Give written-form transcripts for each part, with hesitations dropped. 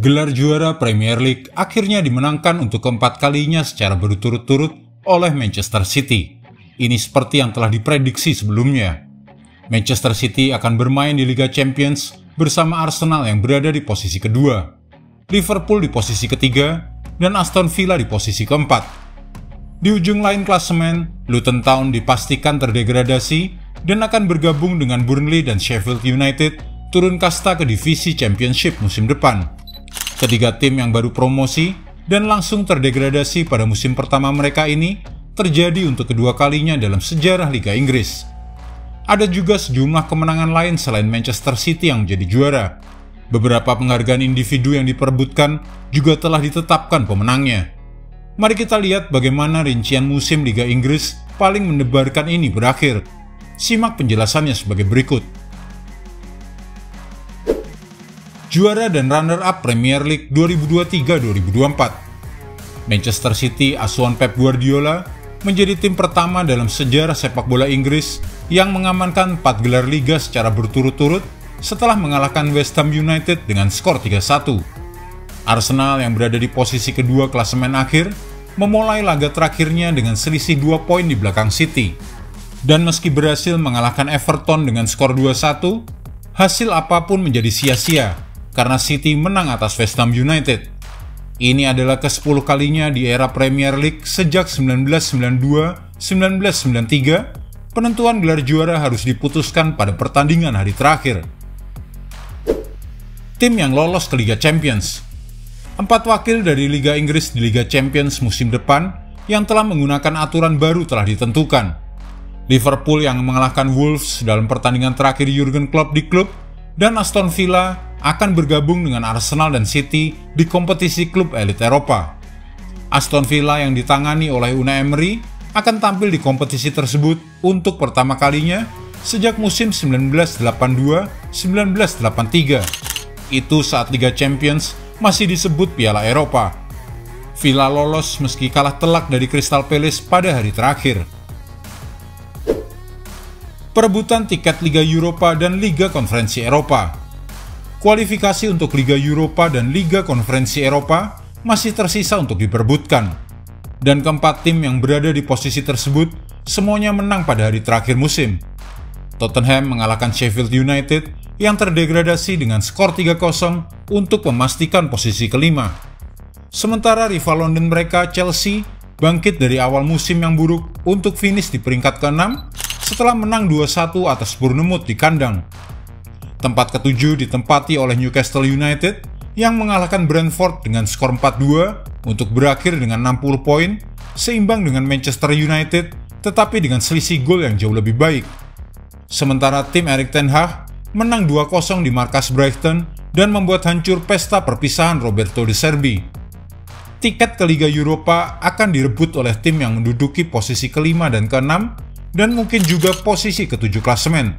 Gelar juara Premier League akhirnya dimenangkan untuk keempat kalinya secara berturut-turut oleh Manchester City. Ini seperti yang telah diprediksi sebelumnya. Manchester City akan bermain di Liga Champions bersama Arsenal yang berada di posisi kedua, Liverpool di posisi ketiga, dan Aston Villa di posisi keempat. Di ujung lain klasemen, Luton Town dipastikan terdegradasi dan akan bergabung dengan Burnley dan Sheffield United turun kasta ke divisi Championship musim depan. Ketiga tim yang baru promosi dan langsung terdegradasi pada musim pertama mereka ini terjadi untuk kedua kalinya dalam sejarah Liga Inggris. Ada juga sejumlah kemenangan lain selain Manchester City yang menjadi juara. Beberapa penghargaan individu yang diperebutkan juga telah ditetapkan pemenangnya. Mari kita lihat bagaimana rincian musim Liga Inggris paling mendebarkan ini berakhir. Simak penjelasannya sebagai berikut. Juara dan runner-up Premier League 2023-2024. Manchester City asuhan Pep Guardiola menjadi tim pertama dalam sejarah sepak bola Inggris yang mengamankan 4 gelar liga secara berturut-turut setelah mengalahkan West Ham United dengan skor 3-1. Arsenal yang berada di posisi kedua klasemen akhir memulai laga terakhirnya dengan selisih 2 poin di belakang City. Dan meski berhasil mengalahkan Everton dengan skor 2-1, hasil apapun menjadi sia-sia karena City menang atas West Ham United. Ini adalah ke-10 kalinya di era Premier League sejak 1992-1993, penentuan gelar juara harus diputuskan pada pertandingan hari terakhir. Tim yang lolos ke Liga Champions. 4 wakil dari Liga Inggris di Liga Champions musim depan yang telah menggunakan aturan baru telah ditentukan. Liverpool yang mengalahkan Wolves dalam pertandingan terakhir Jurgen Klopp di klub, dan Aston Villa akan bergabung dengan Arsenal dan City di kompetisi klub elit Eropa. Aston Villa yang ditangani oleh Unai Emery akan tampil di kompetisi tersebut untuk pertama kalinya sejak musim 1982-1983. Itu saat Liga Champions masih disebut Piala Eropa. Villa lolos meski kalah telak dari Crystal Palace pada hari terakhir. Perebutan tiket Liga Eropa dan Liga Konferensi Eropa. Kualifikasi untuk Liga Eropa dan Liga Konferensi Eropa masih tersisa untuk diperebutkan. Dan keempat tim yang berada di posisi tersebut semuanya menang pada hari terakhir musim. Tottenham mengalahkan Sheffield United yang terdegradasi dengan skor 3-0 untuk memastikan posisi kelima. Sementara rival London mereka, Chelsea, bangkit dari awal musim yang buruk untuk finish di peringkat ke-6 setelah menang 2-1 atas Bournemouth di kandang. Tempat ke-7 ditempati oleh Newcastle United yang mengalahkan Brentford dengan skor 4-2 untuk berakhir dengan 60 poin, seimbang dengan Manchester United tetapi dengan selisih gol yang jauh lebih baik. Sementara tim Erik ten Hag menang 2-0 di markas Brighton dan membuat hancur pesta perpisahan Roberto De Zerbi. Tiket ke Liga Eropa akan direbut oleh tim yang menduduki posisi kelima dan keenam dan mungkin juga posisi ke-7 klasemen.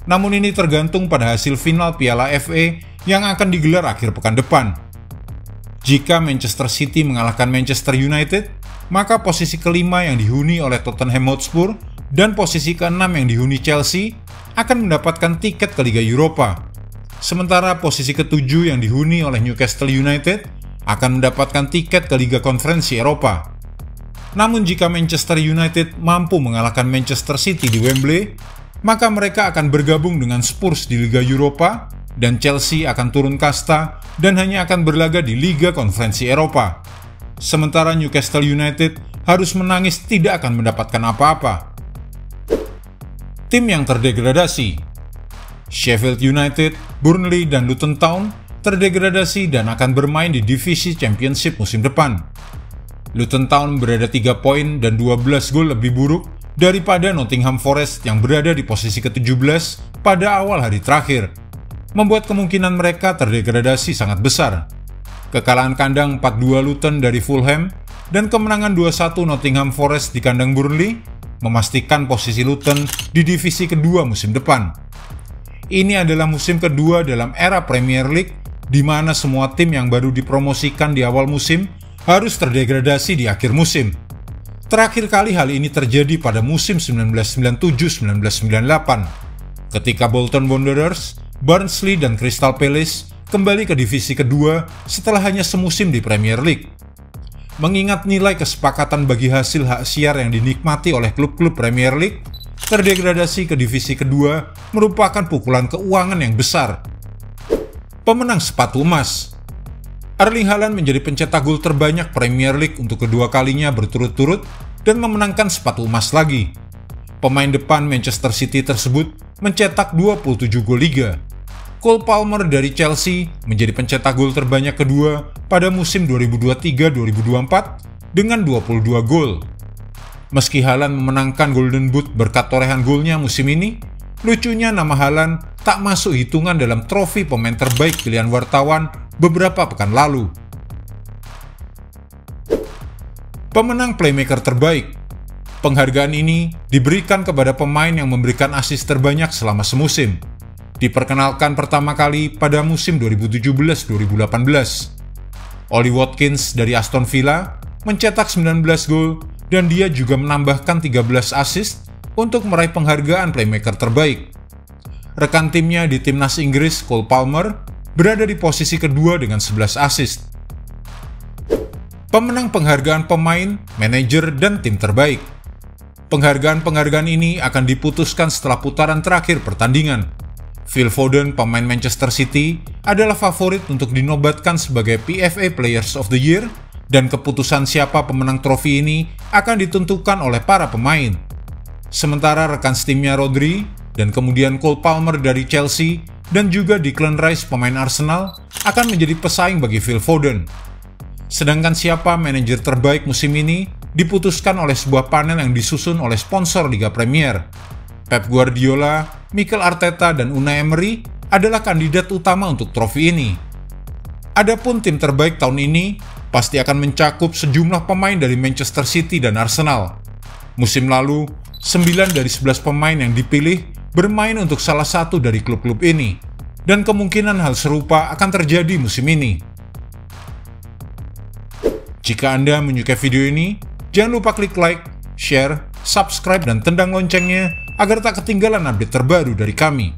Namun ini tergantung pada hasil final Piala FA yang akan digelar akhir pekan depan. Jika Manchester City mengalahkan Manchester United, maka posisi kelima yang dihuni oleh Tottenham Hotspur dan posisi keenam yang dihuni Chelsea akan mendapatkan tiket ke Liga Eropa. Sementara posisi ke-7 yang dihuni oleh Newcastle United akan mendapatkan tiket ke Liga Konferensi Eropa. Namun jika Manchester United mampu mengalahkan Manchester City di Wembley, maka mereka akan bergabung dengan Spurs di Liga Eropa dan Chelsea akan turun kasta dan hanya akan berlaga di Liga Konferensi Eropa. Sementara Newcastle United harus menangis tidak akan mendapatkan apa-apa. Tim yang terdegradasi. Sheffield United, Burnley, dan Luton Town terdegradasi dan akan bermain di divisi Championship musim depan. Luton Town berada 3 poin dan 12 gol lebih buruk daripada Nottingham Forest yang berada di posisi ke-17 pada awal hari terakhir, membuat kemungkinan mereka terdegradasi sangat besar. Kekalahan kandang 4-2 Luton dari Fulham dan kemenangan 2-1 Nottingham Forest di kandang Burnley memastikan posisi Luton di divisi kedua musim depan. Ini adalah musim kedua dalam era Premier League di mana semua tim yang baru dipromosikan di awal musim harus terdegradasi di akhir musim. Terakhir kali hal ini terjadi pada musim 1997-1998, ketika Bolton Wanderers, Barnsley, dan Crystal Palace kembali ke divisi kedua setelah hanya semusim di Premier League. Mengingat nilai kesepakatan bagi hasil hak siar yang dinikmati oleh klub-klub Premier League, terdegradasi ke divisi kedua merupakan pukulan keuangan yang besar. Pemenang sepatu emas. Erling Haaland menjadi pencetak gol terbanyak Premier League untuk kedua kalinya berturut-turut dan memenangkan sepatu emas lagi. Pemain depan Manchester City tersebut mencetak 27 gol liga. Cole Palmer dari Chelsea menjadi pencetak gol terbanyak kedua pada musim 2023-2024 dengan 22 gol. Meski Haaland memenangkan Golden Boot berkat torehan golnya musim ini, lucunya nama Haaland tak masuk hitungan dalam trofi pemain terbaik pilihan wartawan beberapa pekan lalu. Pemenang playmaker terbaik. Penghargaan ini diberikan kepada pemain yang memberikan assist terbanyak selama semusim. Diperkenalkan pertama kali pada musim 2017-2018. Ollie Watkins dari Aston Villa mencetak 19 gol dan dia juga menambahkan 13 assist untuk meraih penghargaan playmaker terbaik. Rekan timnya di timnas Inggris, Cole Palmer, berada di posisi kedua dengan 11 assist. Pemenang penghargaan pemain, manajer, dan tim terbaik. Penghargaan-penghargaan ini akan diputuskan setelah putaran terakhir pertandingan. Phil Foden, pemain Manchester City, adalah favorit untuk dinobatkan sebagai PFA Players of the Year, dan keputusan siapa pemenang trofi ini akan ditentukan oleh para pemain. Sementara rekan setimnya Rodri, dan kemudian Cole Palmer dari Chelsea, dan juga Declan Rice pemain Arsenal, akan menjadi pesaing bagi Phil Foden. Sedangkan siapa manajer terbaik musim ini diputuskan oleh sebuah panel yang disusun oleh sponsor Liga Premier. Pep Guardiola, Mikel Arteta, dan Unai Emery adalah kandidat utama untuk trofi ini. Adapun tim terbaik tahun ini pasti akan mencakup sejumlah pemain dari Manchester City dan Arsenal. Musim lalu, 9 dari 11 pemain yang dipilih bermain untuk salah satu dari klub-klub ini, dan kemungkinan hal serupa akan terjadi musim ini. Jika Anda menyukai video ini, jangan lupa klik like, share, subscribe, dan tendang loncengnya agar tak ketinggalan update terbaru dari kami.